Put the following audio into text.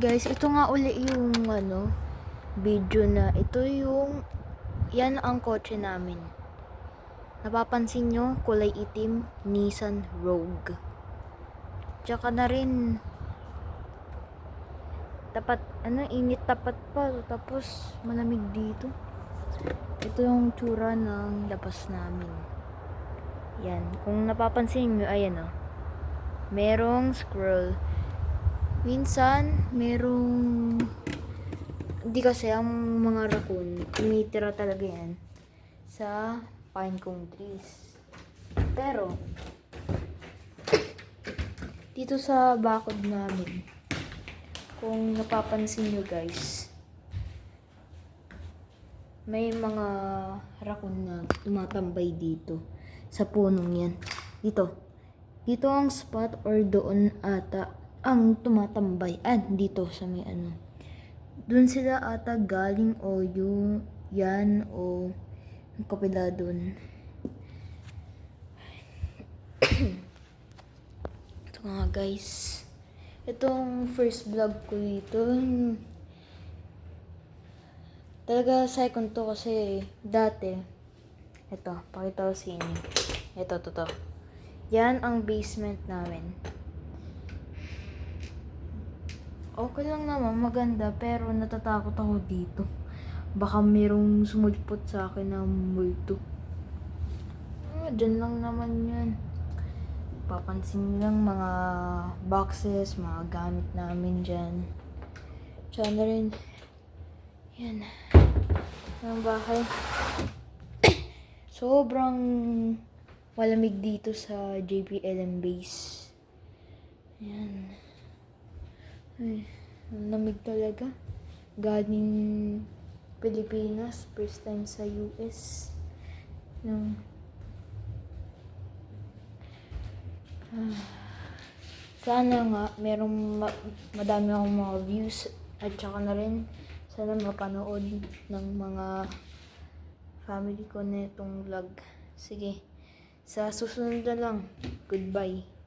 Guys, ito nga uli yung video na ito yung yan ang kotse namin. Napapansin nyo, kulay itim, Nissan Rogue. Tsaka na rin tapat, init tapat pa, tapos malamig dito. Ito yung tsura ng labas namin. Yan, kung napapansin nyo, ayan merong scroll. Minsan, merong hindi kasi ang mga raccoon, tumitira talaga yan sa pine cone trees. Pero, dito sa bakod namin, kung napapansin nyo guys, may mga raccoon na tumatambay dito sa punong yan. Dito ang spot or doon ata ang tumatambay. Dito sa may doon sila ata galing o yung yan o yung kapila doon. Ito nga guys. Itong first vlog ko dito. Talaga second to kasi dati. Ito, pakita ko sa inyo. Ito. Yan ang basement namin. Okay lang naman, maganda, pero natatakot ako dito. Baka merong sumulpot sa akin na multo. Dyan lang naman yan. Papansin lang mga boxes, mga gamit namin dyan. Tsaka na rin, yan, ang bahay. Sobrang malamig dito sa JPLM base. Yan. Ay, lamig talaga. Galing Pilipinas, first time sa US. Sana nga merong madami akong mga views at saka na rin sana mapanood ng mga family ko na itong vlog. Sige, sa susunod na lang. Goodbye.